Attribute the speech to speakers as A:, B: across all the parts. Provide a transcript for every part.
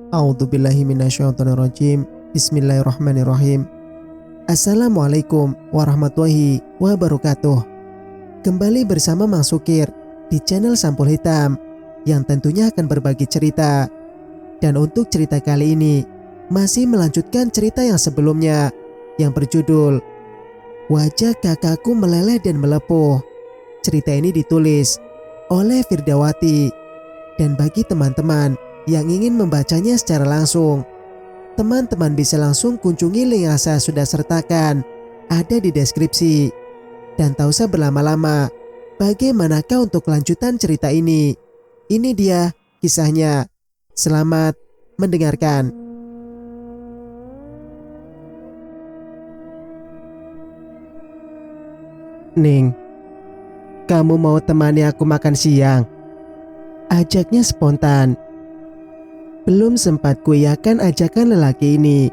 A: A'udzubillahi minasyaitonirrajim. Bismillahirrahmanirrahim. Assalamualaikum warahmatullahi wabarakatuh. Kembali bersama Mang Sukir di channel Sampul Hitam yang tentunya akan berbagi cerita. Dan untuk cerita kali ini masih melanjutkan cerita yang sebelumnya yang berjudul Wajah Kakakku Meleleh dan Melepuh. Cerita ini ditulis oleh Firdawati. Dan bagi teman-teman yang ingin membacanya secara langsung, teman-teman bisa langsung kunjungi link yang saya sudah sertakan ada di deskripsi. Dan tak usah berlama-lama, bagaimanakah untuk lanjutan cerita ini? Ini dia kisahnya. Selamat mendengarkan. Ning, kamu mau temani aku makan siang? Ajaknya spontan. Belum sempat kuiyakan ajakan lelaki ini,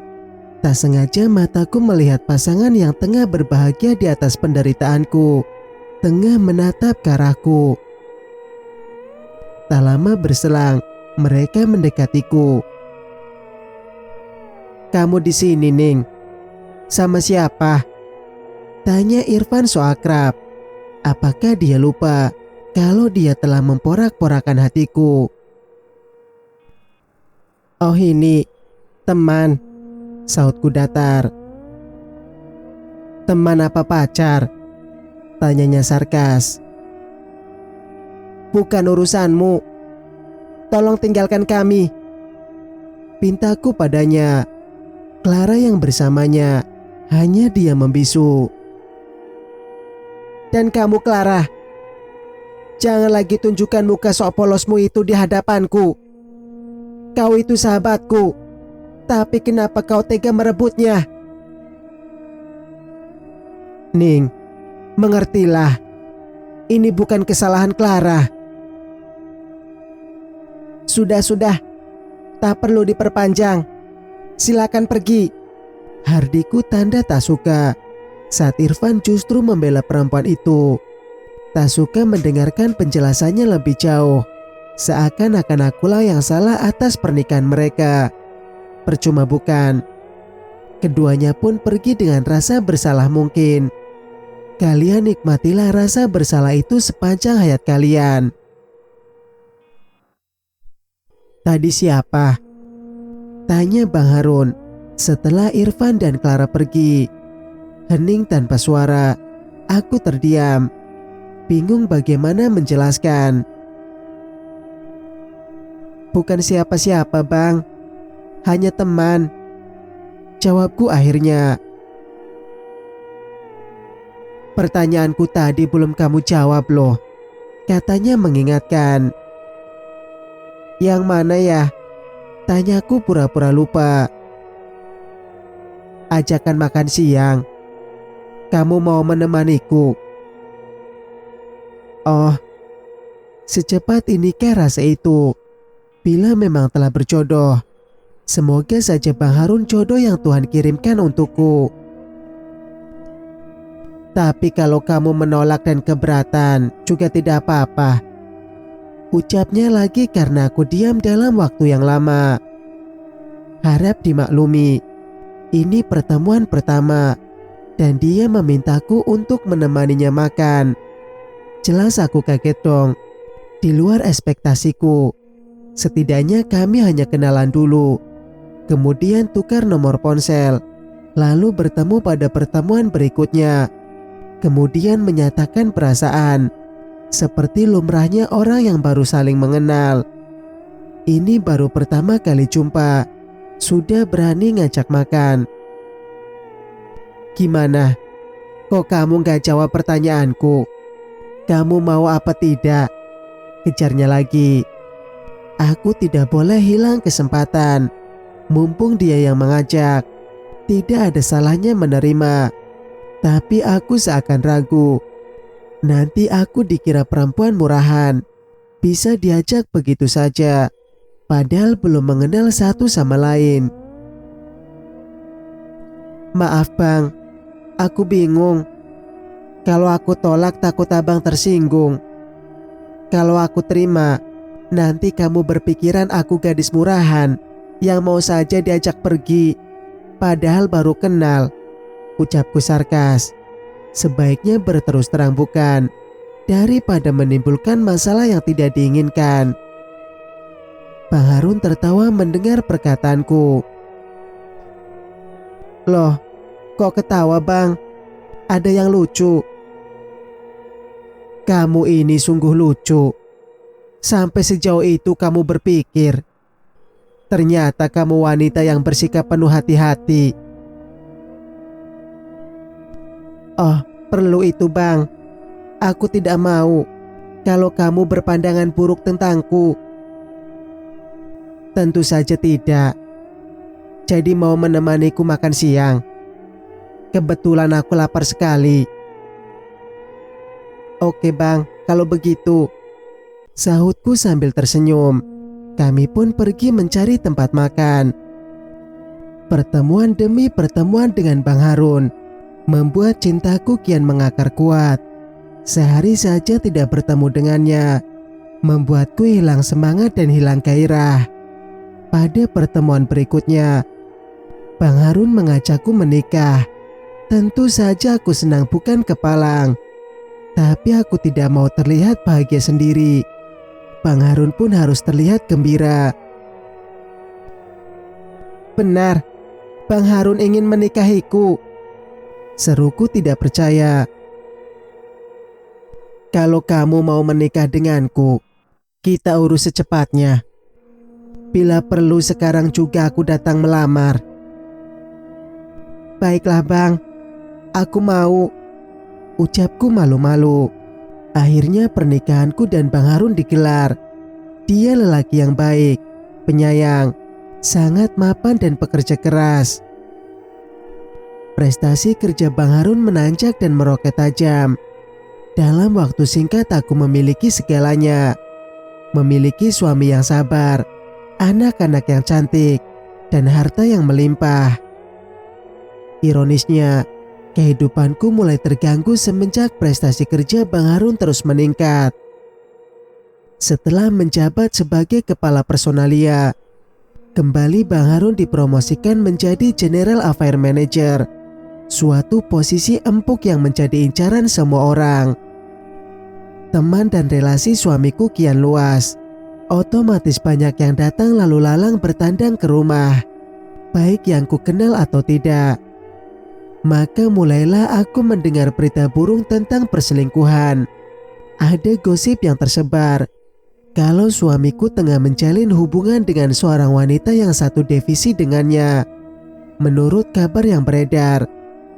A: tak sengaja mataku melihat pasangan yang tengah berbahagia di atas penderitaanku, tengah menatap ke arahku. Tak lama berselang, mereka mendekatiku. Kamu di sini, Ning? Sama siapa? Tanya Irfan so akrab. Apakah dia lupa kalau dia telah memporak-porakan hatiku? Oh ini, teman, sautku datar. Teman apa pacar? Tanyanya sarkas. Bukan urusanmu. Tolong tinggalkan kami, pintaku padanya. Clara yang bersamanya hanya dia membisu. Dan kamu Clara, jangan lagi tunjukkan muka sok polosmu itu di hadapanku. Kau itu sahabatku, tapi kenapa kau tega merebutnya? Ning, mengertilah, ini bukan kesalahan Clara. Sudah, tak perlu diperpanjang. Silakan pergi. Hardiku tanda tak suka saat Irfan justru membela perempuan itu. Tak suka mendengarkan penjelasannya lebih jauh, seakan-akan akulah yang salah atas pernikahan mereka. Percuma bukan. Keduanya pun pergi dengan rasa bersalah mungkin. Kalian nikmatilah rasa bersalah itu sepanjang hayat kalian. Tadi siapa? Tanya Bang Harun setelah Irfan dan Clara pergi. Hening tanpa suara. Aku terdiam, bingung bagaimana menjelaskan. Bukan siapa-siapa bang, hanya teman, jawabku akhirnya. Pertanyaanku tadi belum kamu jawab loh, katanya mengingatkan. Yang mana ya? Tanyaku pura-pura lupa. Ajakan makan siang. Kamu mau menemaniku? Oh, secepat inikah rasa itu? Bila memang telah berjodoh, semoga saja Bang Harun jodoh yang Tuhan kirimkan untukku. Tapi kalau kamu menolak dan keberatan, juga tidak apa-apa. Ucapnya lagi karena aku diam dalam waktu yang lama. Harap dimaklumi, ini pertemuan pertama, dan dia memintaku untuk menemaninya makan. Jelas aku kaget dong, di luar ekspektasiku. Setidaknya kami hanya kenalan dulu, kemudian tukar nomor ponsel, lalu bertemu pada pertemuan berikutnya, kemudian menyatakan perasaan, seperti lumrahnya orang yang baru saling mengenal. Ini baru pertama kali jumpa, sudah berani ngajak makan. Gimana? Kok kamu gak jawab pertanyaanku? Kamu mau apa tidak? Kejarnya lagi. Aku tidak boleh hilang kesempatan. Mumpung dia yang mengajak, tidak ada salahnya menerima. Tapi aku seakan ragu. Nanti aku dikira perempuan murahan, bisa diajak begitu saja, padahal belum mengenal satu sama lain. Maaf bang, aku bingung. Kalau aku tolak takut abang tersinggung. Kalau aku terima, nanti kamu berpikiran aku gadis murahan. yang mau saja diajak pergi, padahal baru kenal, ucapku sarkas. Sebaiknya berterus terang bukan, daripada menimbulkan masalah yang tidak diinginkan. Bang Harun tertawa mendengar perkataanku. Loh, kok ketawa bang? Ada yang lucu? Kamu ini sungguh lucu. Sampai sejauh itu kamu berpikir. Ternyata kamu wanita yang bersikap penuh hati-hati. Oh, perlu itu bang. Aku tidak mau kalau kamu berpandangan buruk tentangku. Tentu saja tidak. Jadi mau menemaniku makan siang? Kebetulan aku lapar sekali. Oke bang, kalau begitu, sahutku sambil tersenyum. Kami pun pergi mencari tempat makan. Pertemuan demi pertemuan dengan Bang Harun membuat cintaku kian mengakar kuat. Sehari saja tidak bertemu dengannya membuatku hilang semangat dan hilang gairah. Pada pertemuan berikutnya, Bang Harun mengajakku menikah. Tentu saja aku senang bukan kepalang. Tapi aku tidak mau terlihat bahagia sendiri. Bang Harun pun harus terlihat gembira. Benar, Bang Harun ingin menikahiku, seruku tidak percaya. Kalau kamu mau menikah denganku, kita urus secepatnya. Bila perlu sekarang juga aku datang melamar. Baiklah bang, aku mau, ucapku malu-malu. Akhirnya pernikahanku dan Bang Harun digelar. Dia lelaki yang baik, penyayang, sangat mapan dan pekerja keras. Prestasi kerja Bang Harun menanjak dan meroket tajam. Dalam waktu singkat aku memiliki segalanya. Memiliki suami yang sabar, anak-anak yang cantik, dan harta yang melimpah. Ironisnya, kehidupanku mulai terganggu semenjak prestasi kerja Bang Harun terus meningkat. Setelah menjabat sebagai kepala personalia, kembali Bang Harun dipromosikan menjadi General Affair Manager, suatu posisi empuk yang menjadi incaran semua orang. Teman dan relasi suamiku kian luas. Otomatis banyak yang datang lalu lalang bertandang ke rumah, baik yang ku kenal atau tidak. Maka mulailah aku mendengar berita burung tentang perselingkuhan. Ada gosip yang tersebar kalau suamiku tengah menjalin hubungan dengan seorang wanita yang satu divisi dengannya. Menurut kabar yang beredar,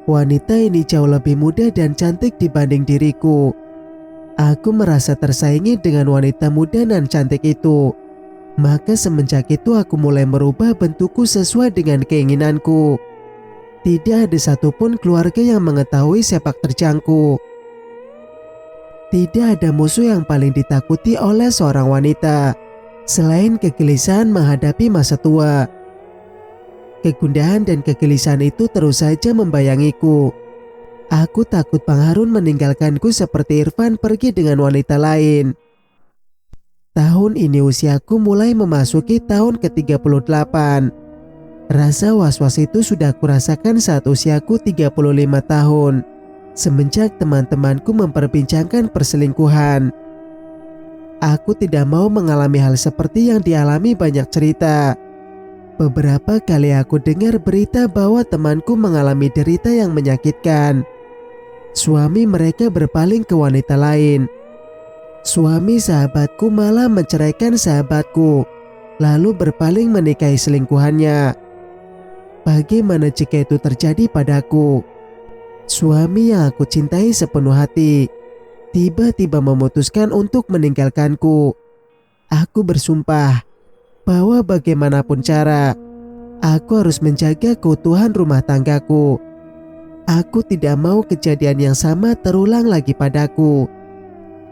A: wanita ini jauh lebih muda dan cantik dibanding diriku. Aku merasa tersaingi dengan wanita muda dan cantik itu. Maka semenjak itu aku mulai merubah bentukku sesuai dengan keinginanku. Tidak ada satupun keluarga yang mengetahui sepak terjangku. Tidak ada musuh yang paling ditakuti oleh seorang wanita selain kegelisahan menghadapi masa tua. Kegundahan dan kegelisahan itu terus saja membayangiku. Aku takut Bang Harun meninggalkanku seperti Irfan pergi dengan wanita lain. Tahun ini usiaku mulai memasuki tahun ke-38. Rasa was-was itu sudah kurasakan saat usiaku 35 tahun. Semenjak teman-temanku memperbincangkan perselingkuhan. Aku tidak mau mengalami hal seperti yang dialami banyak cerita. Beberapa kali aku dengar berita bahwa temanku mengalami derita yang menyakitkan. Suami mereka berpaling ke wanita lain. Suami sahabatku malah menceraikan sahabatku, lalu berpaling menikahi selingkuhannya. Bagaimana jika itu terjadi padaku? Suami yang aku cintai sepenuh hati tiba-tiba memutuskan untuk meninggalkanku. Aku bersumpah bahwa bagaimanapun cara, aku harus menjaga keutuhan rumah tanggaku. Aku tidak mau kejadian yang sama terulang lagi padaku.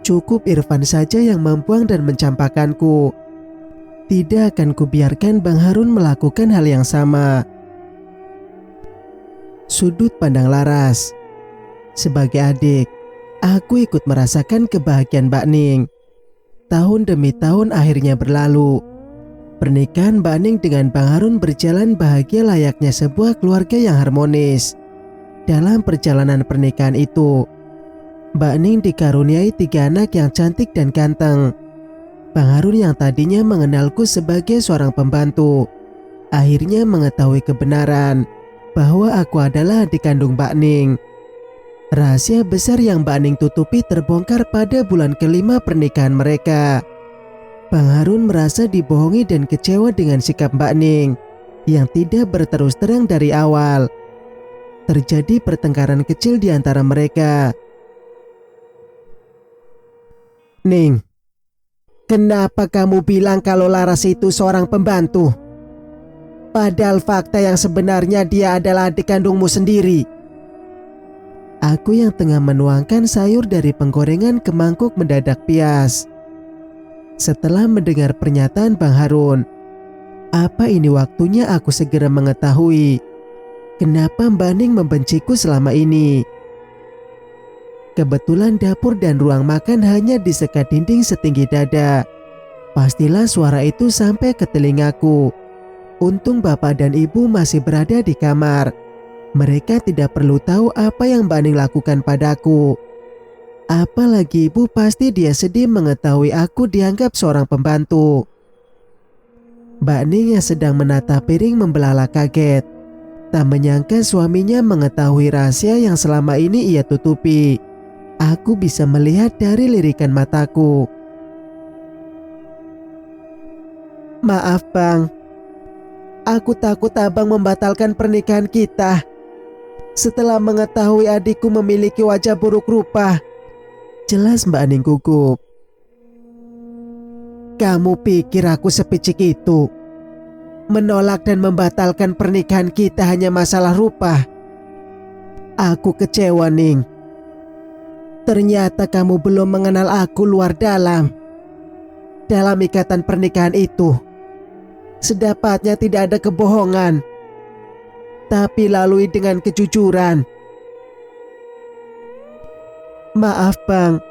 A: Cukup Irfan saja yang membuang dan mencampakkanku. Tidak akan kubiarkan Bang Harun melakukan hal yang sama. Sudut pandang Laras. Sebagai adik, aku ikut merasakan kebahagiaan Mbak Ning. Tahun demi tahun akhirnya berlalu. Pernikahan Mbak Ning dengan Bang Harun berjalan bahagia layaknya sebuah keluarga yang harmonis. Dalam perjalanan pernikahan itu, Mbak Ning dikaruniai 3 anak yang cantik dan ganteng. Bang Harun yang tadinya mengenalku sebagai seorang pembantu, akhirnya mengetahui kebenaran bahwa aku adalah adik kandung Mbak Ning. Rahasia besar yang Mbak Ning tutupi terbongkar pada bulan kelima pernikahan mereka. Bang Harun merasa dibohongi dan kecewa dengan sikap Mbak Ning yang tidak berterus terang dari awal. Terjadi pertengkaran kecil di antara mereka. "Ning, kenapa kamu bilang kalau Laras itu seorang pembantu? Padahal fakta yang sebenarnya dia adalah adik kandungmu sendiri." Aku yang tengah menuangkan sayur dari penggorengan ke mangkuk mendadak pias. Setelah mendengar pernyataan Bang Harun, apa ini waktunya aku segera mengetahui kenapa Mbak Ning membenciku selama ini. Kebetulan dapur dan ruang makan hanya disekat dinding setinggi dada. Pastilah suara itu sampai ke telingaku. Untung bapak dan ibu masih berada di kamar. Mereka tidak perlu tahu apa yang Mbak Ning lakukan padaku. Apalagi ibu, pasti dia sedih mengetahui aku dianggap seorang pembantu. Mbak Ning yang sedang menata piring membelalak kaget. Tak menyangka suaminya mengetahui rahasia yang selama ini ia tutupi. Aku bisa melihat dari lirikan mataku. "Maaf Bang, aku takut abang membatalkan pernikahan kita setelah mengetahui adikku memiliki wajah buruk rupa," jelas Mbak Ning gugup. "Kamu pikir aku sepicik itu? Menolak dan membatalkan pernikahan kita hanya masalah rupa? Aku kecewa Ning. Ternyata kamu belum mengenal aku luar dalam. Dalam ikatan pernikahan itu, sedapatnya tidak ada kebohongan, tapi lalui dengan kejujuran." "Maaf Bang,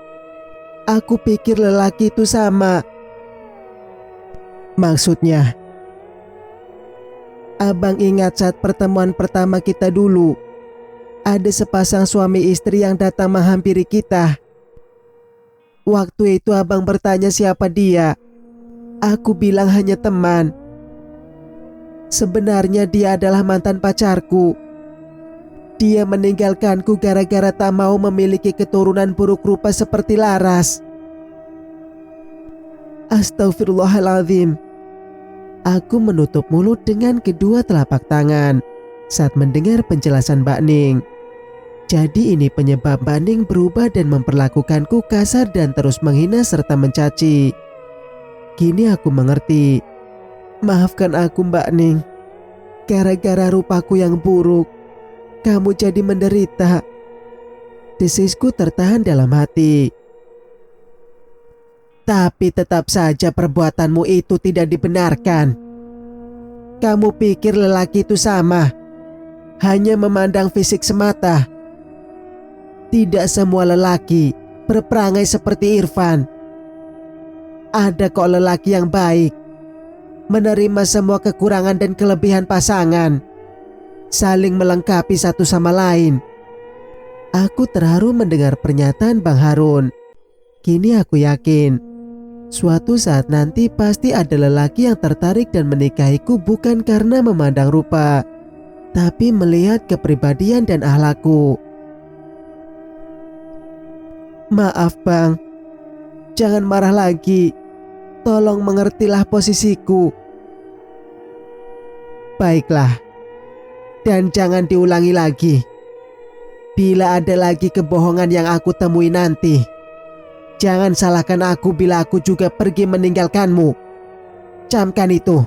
A: aku pikir lelaki itu sama." "Maksudnya?" "Abang ingat saat pertemuan pertama kita dulu, ada sepasang suami istri yang datang menghampiri kita. Waktu itu abang bertanya siapa dia. Aku bilang hanya teman. Sebenarnya dia adalah mantan pacarku. Dia meninggalkanku gara-gara tak mau memiliki keturunan buruk rupa seperti Laras." Astagfirullahaladzim. Aku menutup mulut dengan kedua telapak tangan saat mendengar penjelasan Mbak Ning. Jadi ini penyebab Mbak Ning berubah dan memperlakukanku kasar dan terus menghina serta mencaci. Kini aku mengerti. Maafkan aku Mbak Ning. Gara-gara rupaku yang buruk, kamu jadi menderita. Desisku tertahan dalam hati. Tapi tetap saja perbuatanmu itu tidak dibenarkan. Kamu pikir lelaki itu sama, hanya memandang fisik semata? Tidak semua lelaki berperangai seperti Irfan. Ada kok lelaki yang baik, menerima semua kekurangan dan kelebihan pasangan, saling melengkapi satu sama lain. Aku terharu mendengar pernyataan Bang Harun. Kini aku yakin, suatu saat nanti pasti ada lelaki yang tertarik dan menikahiku bukan karena memandang rupa, tapi melihat kepribadian dan akhlakku. Maaf Bang, jangan marah lagi. Tolong mengertilah posisiku. Baiklah, dan jangan diulangi lagi. Bila ada lagi kebohongan yang aku temui nanti, jangan salahkan aku bila aku juga pergi meninggalkanmu. Camkan itu.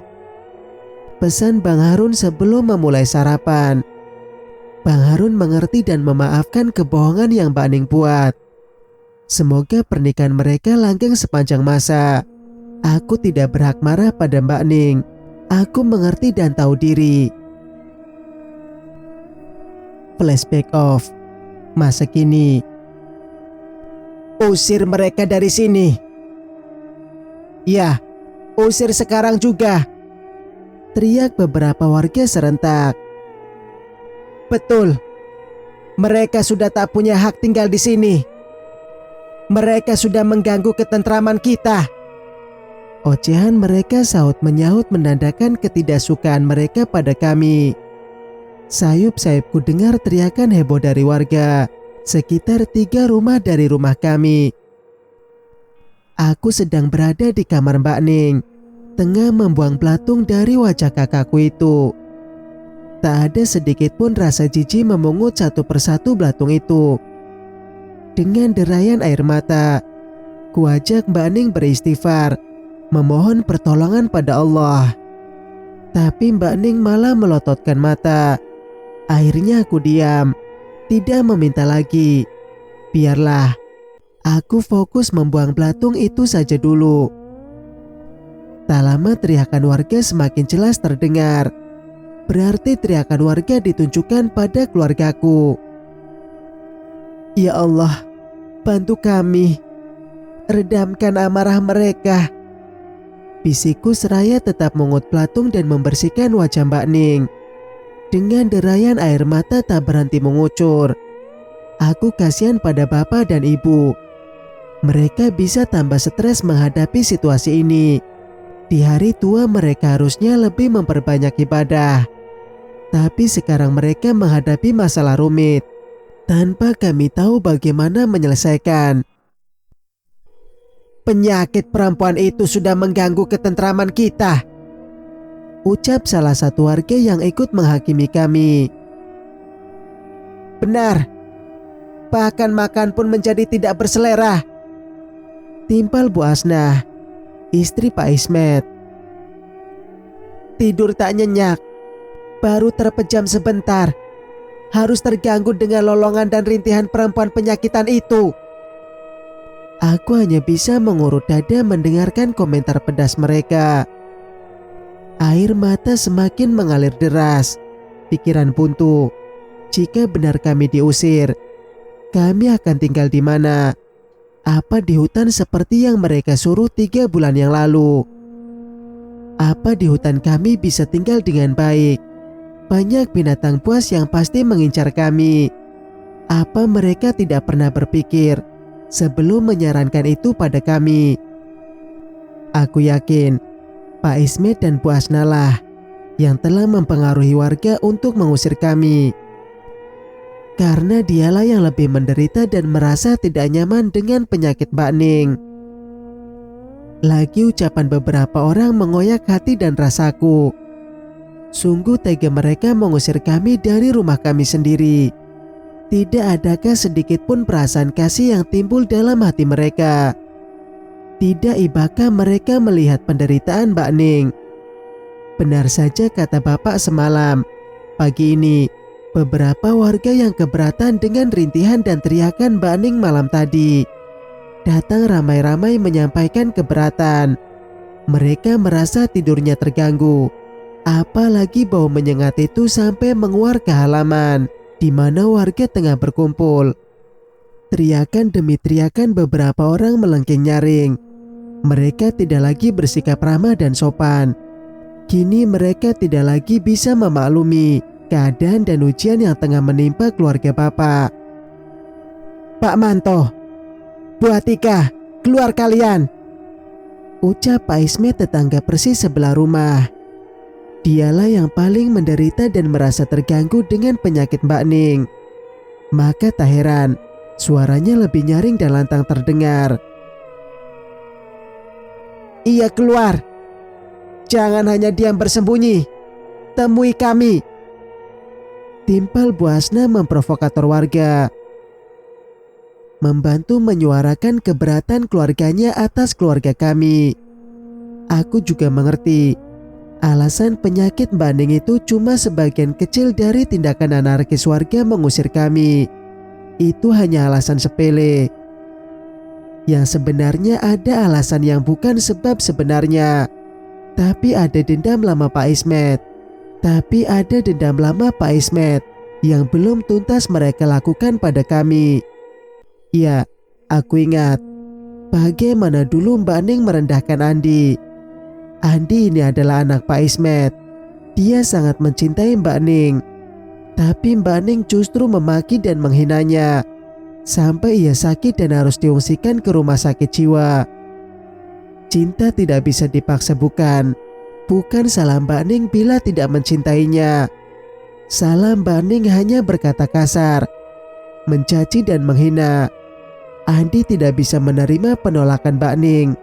A: Pesan Bang Harun sebelum memulai sarapan. Bang Harun mengerti dan memaafkan kebohongan yang Mbak Ning buat. Semoga pernikahan mereka langgeng sepanjang masa. Aku tidak berhak marah pada Mbak Ning. Aku mengerti dan tahu diri. Flashback off. Masa kini. Usir mereka dari sini. Ya, usir sekarang juga. teriak beberapa warga serentak. Betul, mereka sudah tak punya hak tinggal di sini. Mereka sudah mengganggu ketentraman kita. Ocehan mereka sahut menyahut menandakan ketidaksukaan mereka pada kami. Sayup-sayupku dengar teriakan heboh dari warga sekitar 3 rumah dari rumah kami. Aku sedang berada di kamar Mbak Ning, tengah membuang belatung dari wajah kakakku itu. Tak ada sedikit pun rasa jijik memungut satu persatu belatung itu. Dengan derayan air mata, kuajak Mbak Ning beristighfar, memohon pertolongan pada Allah. Tapi Mbak Ning malah melototkan mata. Akhirnya aku diam, tidak meminta lagi. Biarlah, aku fokus membuang belatung itu saja dulu. Tak lama teriakan warga semakin jelas terdengar. Berarti teriakan warga ditunjukkan pada keluargaku. Ya Allah, bantu kami. Redamkan amarah mereka. Bisikku seraya tetap mengut belatung dan membersihkan wajah Mbak Ning. Dengan derayan air mata tak berhenti mengucur. Aku kasihan pada bapak dan ibu. Mereka bisa tambah stres menghadapi situasi ini. Di hari tua mereka harusnya lebih memperbanyak ibadah. Tapi sekarang mereka menghadapi masalah rumit tanpa kami tahu bagaimana menyelesaikan. Penyakit perempuan itu sudah mengganggu ketentraman kita, ucap salah satu warga yang ikut menghakimi kami. Benar, bahkan makan pun menjadi tidak berselera, timpal Bu Asnah, istri Pak Ismet. Tidur tak nyenyak, baru terpejam sebentar, harus terganggu dengan lolongan dan rintihan perempuan penyakitan itu. Aku hanya bisa mengurut dada mendengarkan komentar pedas mereka. Air mata semakin mengalir deras. Pikiran buntu. Jika benar kami diusir, kami akan tinggal di mana? Apa di hutan seperti yang mereka suruh 3 bulan yang lalu? Apa di hutan kami bisa tinggal dengan baik? Banyak binatang buas yang pasti mengincar kami. Apa mereka tidak pernah berpikir sebelum menyarankan itu pada kami? Aku yakin Pak Ismet dan Bu Asnalah yang telah mempengaruhi warga untuk mengusir kami. Karena dialah yang lebih menderita dan merasa tidak nyaman dengan penyakit Mbak Ning. Lagi ucapan beberapa orang mengoyak hati dan rasaku. Sungguh tega mereka mengusir kami dari rumah kami sendiri. Tidak adakah sedikit pun perasaan kasih yang timbul dalam hati mereka? Tidak ibakah mereka melihat penderitaan Mbak Ning? Benar saja kata bapak semalam. Pagi ini, beberapa warga yang keberatan dengan rintihan dan teriakan Mbak Ning malam tadi datang ramai-ramai menyampaikan keberatan. Mereka merasa tidurnya terganggu. Apalagi bau menyengat itu sampai menguar ke halaman di mana warga tengah berkumpul. Teriakan demi teriakan beberapa orang melengking nyaring. Mereka tidak lagi bersikap ramah dan sopan. Kini mereka tidak lagi bisa memaklumi keadaan dan ujian yang tengah menimpa keluarga bapak. Pak Manto, Bu Atika, keluar kalian, ucap Pak Ismet tetangga persis sebelah rumah. Dialah yang paling menderita dan merasa terganggu dengan penyakit Mbak Ning. Maka tak heran, suaranya lebih nyaring dan lantang terdengar. Iya keluar. Jangan hanya diam bersembunyi. Temui kami. Timpal Bu Asna memprovokator warga. Membantu menyuarakan keberatan keluarganya atas keluarga kami. Aku juga mengerti. Alasan penyakit Mbak Ning itu cuma sebagian kecil dari tindakan anarkis warga mengusir kami. Itu hanya alasan sepele. Yang sebenarnya ada alasan yang bukan sebab sebenarnya. Tapi ada dendam lama Pak Ismet. Yang belum tuntas mereka lakukan pada kami. Ya, aku ingat bagaimana dulu Mbak Ning merendahkan Andi. Andi ini adalah anak Pak Ismet. Dia sangat mencintai Mbak Ning, tapi Mbak Ning justru memaki dan menghinanya, sampai ia sakit dan harus diungsikan ke rumah sakit jiwa. Cinta tidak bisa dipaksa, bukan? Bukan salah Mbak Ning bila tidak mencintainya. Salah Mbak Ning hanya berkata kasar, mencaci dan menghina. Andi tidak bisa menerima penolakan Mbak Ning,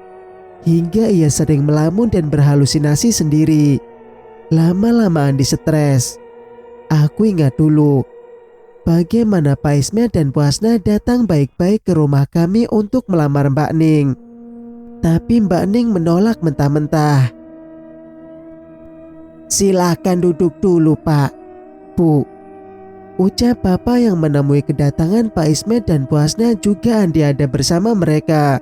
A: hingga ia sering melamun dan berhalusinasi sendiri. Lama-lama Andi stres. Aku ingat dulu bagaimana Pak Ismet dan Bu Asna datang baik-baik ke rumah kami untuk melamar Mbak Ning. Tapi Mbak Ning menolak mentah-mentah. "Silakan duduk dulu Pak, Bu," ucap Bapak yang menemui kedatangan Pak Ismet dan Bu Asna. Juga Andi ada bersama mereka.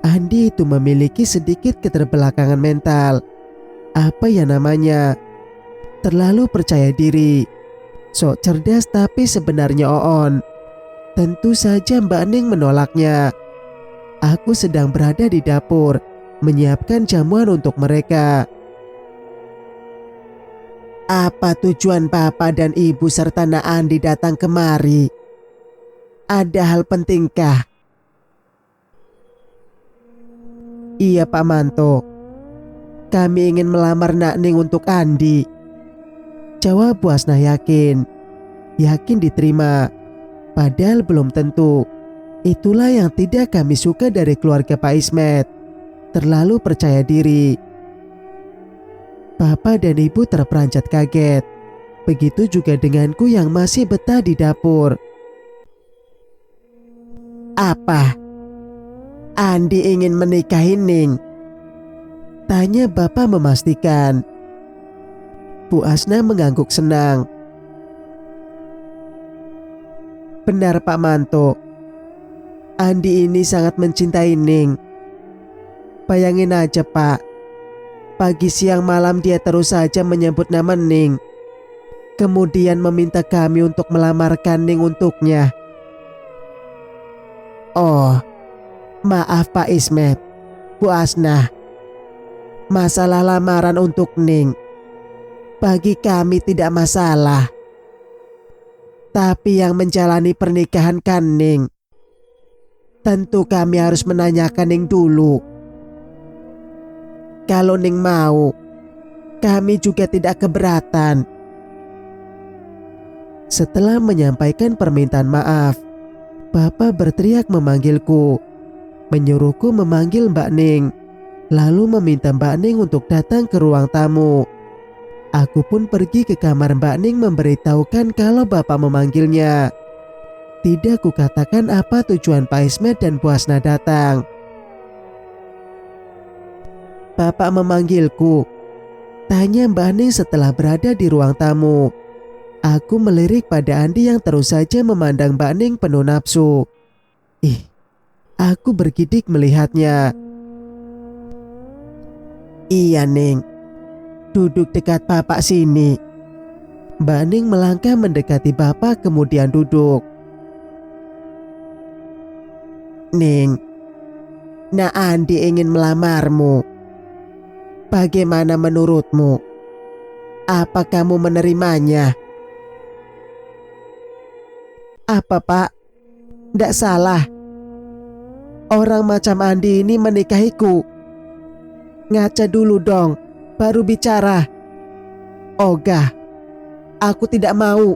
A: Andi itu memiliki sedikit keterbelakangan mental. Apa ya namanya? Terlalu percaya diri. Sok cerdas tapi sebenarnya oon. Tentu saja Mbak Ning menolaknya. Aku sedang berada di dapur, menyiapkan jamuan untuk mereka. "Apa tujuan Papa dan Ibu serta Nak Andi datang kemari? Ada hal pentingkah?" "Iya Pak Manto, kami ingin melamar Nak Ning untuk Andi," jawab Bu Asna yakin diterima. Padahal belum tentu. Itulah yang tidak kami suka dari keluarga Pak Ismet. Terlalu percaya diri. Bapak dan Ibu terperanjat kaget. Begitu juga denganku yang masih betah di dapur. "Apa? Andi ingin menikahi Ning?" tanya Bapak memastikan. Bu Asna mengangguk senang. "Benar Pak Manto. Andi ini sangat mencintai Ning. Bayangin aja Pak, pagi siang malam dia terus saja menyebut nama Ning, kemudian meminta kami untuk melamarkan Ning untuknya." "Oh, maaf Pak Ismet, Bu Asna. Masalah lamaran untuk Ning bagi kami tidak masalah. Tapi yang menjalani pernikahan kan Ning. Tentu kami harus menanyakan Ning dulu. Kalau Ning mau, kami juga tidak keberatan." Setelah menyampaikan permintaan maaf, Bapak berteriak memanggilku, menyuruhku memanggil Mbak Ning, lalu meminta Mbak Ning untuk datang ke ruang tamu. Aku pun pergi ke kamar Mbak Ning memberitahukan kalau Bapak memanggilnya. Tidak kukatakan apa tujuan Pak Ismet dan Bu Asna datang. "Bapak memanggilku?" tanya Mbak Ning setelah berada di ruang tamu. Aku melirik pada Andi yang terus saja memandang Mbak Ning penuh nafsu. Aku bergidik melihatnya. "Iya Ning, duduk dekat Bapak sini." Mbak Ning melangkah mendekati Bapak kemudian duduk. "Ning, Nak Andi ingin melamarmu. Bagaimana menurutmu? Apa kamu menerimanya?" "Apa Pak? Nggak salah. Orang macam Andi ini menikahiku. Ngaca dulu dong, baru bicara." "Ogah, aku tidak mau,"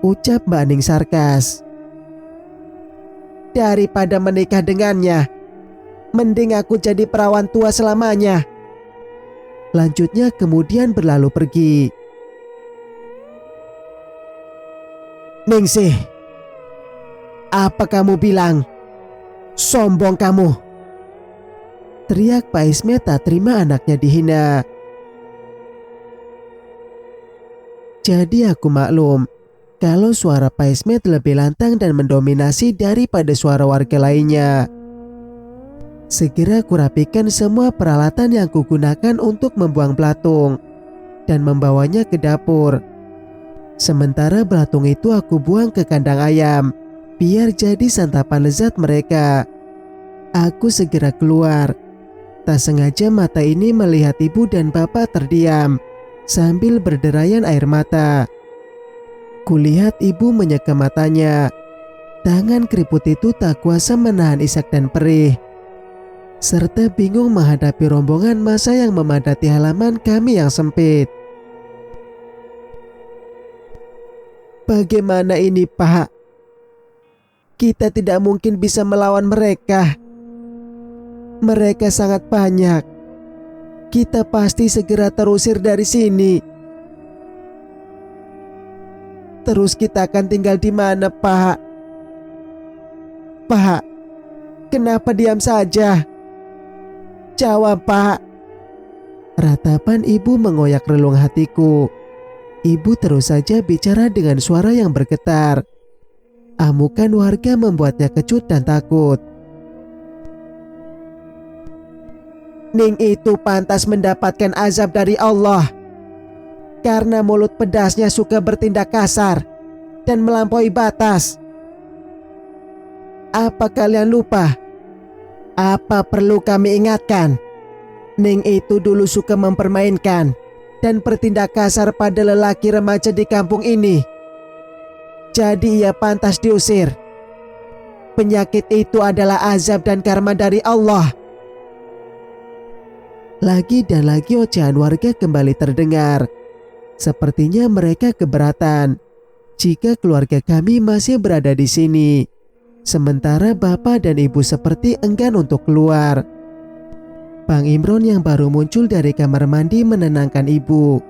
A: ucap Mbak Ning sarkas. "Daripada menikah dengannya, mending aku jadi perawan tua selamanya." Lanjutnya kemudian berlalu pergi. "Ningsih, apa kamu bilang? Sombong kamu!" teriak Pak Ismet tak terima anaknya dihina. Jadi aku maklum kalau suara Pak Ismet lebih lantang dan mendominasi daripada suara warga lainnya. Segera kurapikan semua peralatan yang kugunakan untuk membuang belatung dan membawanya ke dapur. Sementara belatung itu aku buang ke kandang ayam biar jadi santapan lezat mereka. Aku segera keluar. Tak sengaja mata ini melihat ibu dan bapak terdiam sambil berderayan air mata. Kulihat ibu menyeka matanya. Tangan keriput itu tak kuasa menahan isak dan perih, serta bingung menghadapi rombongan massa yang memadati halaman kami yang sempit. Bagaimana ini, Pak? Kita tidak mungkin bisa melawan mereka. Mereka sangat banyak. Kita pasti segera terusir dari sini. Terus kita akan tinggal di mana, Pak? Pak, kenapa diam saja? Jawab, Pak. Ratapan ibu mengoyak relung hatiku. Ibu terus saja bicara dengan suara yang bergetar. Amukan warga membuatnya kecut dan takut. Ning itu pantas mendapatkan azab dari Allah karena mulut pedasnya suka bertindak kasar dan melampaui batas. Apa kalian lupa? Apa perlu kami ingatkan? Ning itu dulu suka mempermainkan dan bertindak kasar pada lelaki remaja di kampung ini. Jadi ia pantas diusir. Penyakit itu adalah azab dan karma dari Allah. Lagi dan lagi ocehan warga kembali terdengar. Sepertinya mereka keberatan jika keluarga kami masih berada di sini, sementara bapak dan ibu seperti enggan untuk keluar. Bang Imron yang baru muncul dari kamar mandi menenangkan ibu.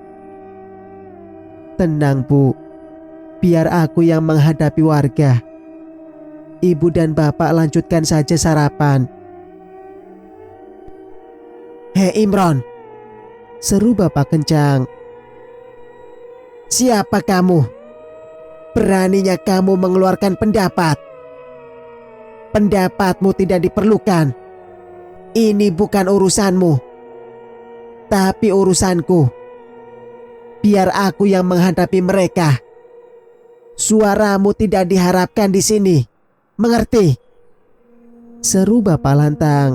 A: Tenang, Bu. Biar aku yang menghadapi warga. Ibu dan bapak lanjutkan saja sarapan. Hei Imron, seru bapak kencang. Siapa kamu? Beraninya kamu mengeluarkan pendapat. Pendapatmu tidak diperlukan. Ini bukan urusanmu, tapi urusanku. Biar aku yang menghadapi mereka. Suaramu tidak diharapkan di sini. Mengerti? Seru bapak lantang.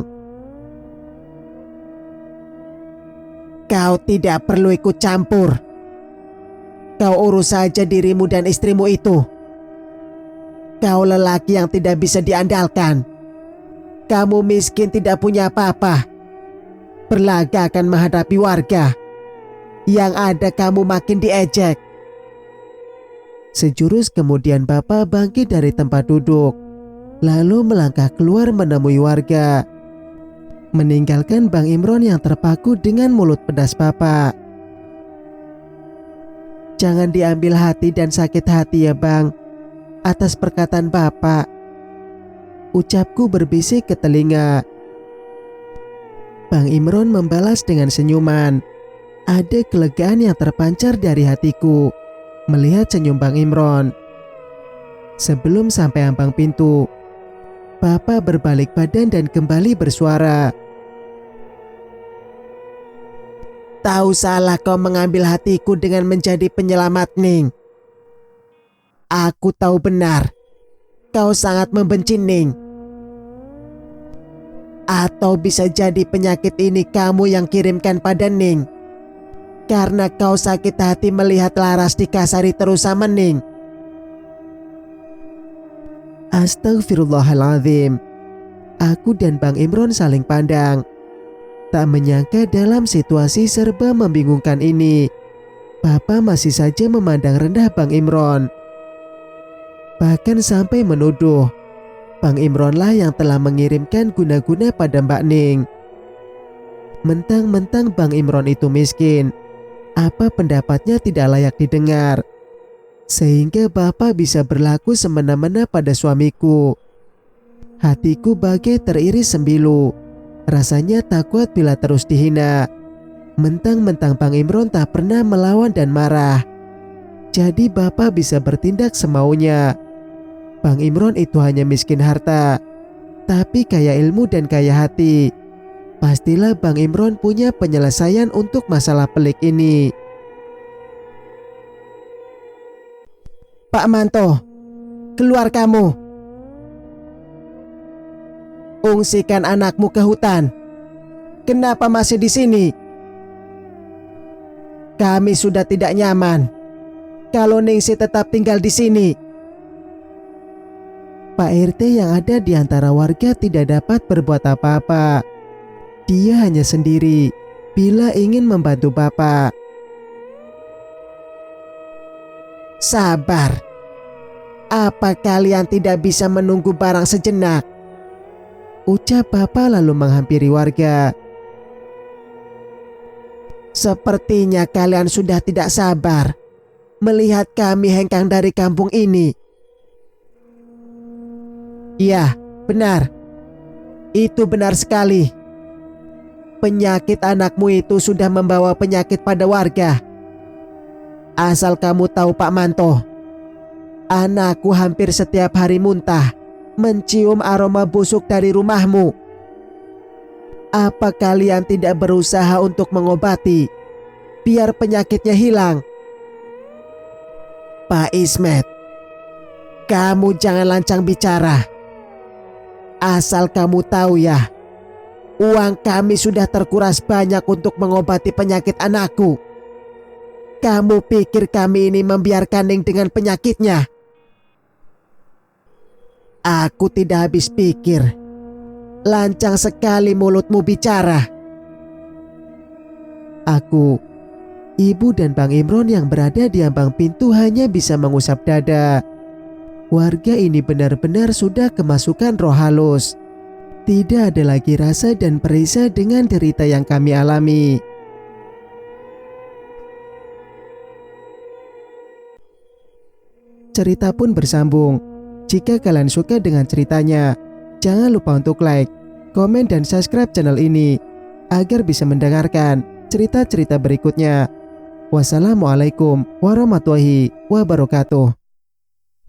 A: Kau tidak perlu ikut campur. Kau urus saja dirimu dan istrimu itu. Kau lelaki yang tidak bisa diandalkan. Kamu miskin tidak punya apa-apa. Berlaga akan menghadapi warga. Yang ada kamu makin diejek. Sejurus kemudian bapak bangkit dari tempat duduk, lalu melangkah keluar menemui warga, meninggalkan Bang Imron yang terpaku dengan mulut pedas bapak. Jangan diambil hati dan sakit hati ya Bang, atas perkataan bapak. Ucapku berbisik ke telinga. Bang Imron membalas dengan senyuman. Ada kelegaan yang terpancar dari hatiku melihat senyum Bang Imron. Sebelum sampai ambang pintu, bapak berbalik badan dan kembali bersuara. Tahu salah kau mengambil hatiku dengan menjadi penyelamat Ning. Aku tahu benar kau sangat membenci Ning. Atau bisa jadi penyakit ini kamu yang kirimkan pada Ning, karena kau sakit hati melihat Laras dikasari terus sama Ning. Astagfirullahaladzim. Aku dan Bang Imron saling pandang. Tak menyangka dalam situasi serba membingungkan ini, Bapak masih saja memandang rendah Bang Imron. Bahkan sampai menuduh Bang Imronlah yang telah mengirimkan guna-guna pada Mbak Ning. Mentang-mentang Bang Imron itu miskin, apa pendapatnya tidak layak didengar, sehingga Bapak bisa berlaku semena-mena pada suamiku. Hatiku bagai teriris sembilu. Rasanya tak kuat bila terus dihina. Mentang-mentang Bang Imron tak pernah melawan dan marah, jadi Bapak bisa bertindak semaunya. Bang Imron itu hanya miskin harta, tapi kaya ilmu dan kaya hati. Pastilah Bang Imron punya penyelesaian untuk masalah pelik ini. Pak Manto, keluar kamu. Ungsikan anakmu ke hutan. kenapa masih di sini? Kami sudah tidak nyaman kalau Ningsih tetap tinggal di sini. Pak RT yang ada di antara warga tidak dapat berbuat apa-apa. Dia hanya sendiri bila ingin membantu Bapak. Sabar. Apa kalian tidak bisa menunggu barang sejenak? Ucap Bapak lalu menghampiri warga. Sepertinya kalian sudah tidak sabar melihat kami hengkang dari kampung ini. Iya, benar. Itu benar sekali. Penyakit anakmu itu sudah membawa penyakit pada warga. Asal kamu tahu Pak Manto, anakku hampir setiap hari muntah mencium aroma busuk dari rumahmu. Apa kalian tidak berusaha untuk mengobati biar penyakitnya hilang? Pak Ismet, kamu jangan lancang bicara. Asal kamu tahu ya, uang kami sudah terkuras banyak untuk mengobati penyakit anakku. Kamu pikir kami ini membiarkan Ning dengan penyakitnya? Aku tidak habis pikir. Lancang sekali mulutmu bicara. Aku, Ibu dan Bang Imron yang berada di ambang pintu hanya bisa mengusap dada. Warga ini benar-benar sudah kemasukan roh halus. Tidak ada lagi rasa dan perisai dengan derita yang kami alami. Cerita pun bersambung. Jika kalian suka dengan ceritanya, jangan lupa untuk like, komen, dan subscribe channel ini agar bisa mendengarkan cerita-cerita berikutnya. Wassalamualaikum warahmatullahi wabarakatuh.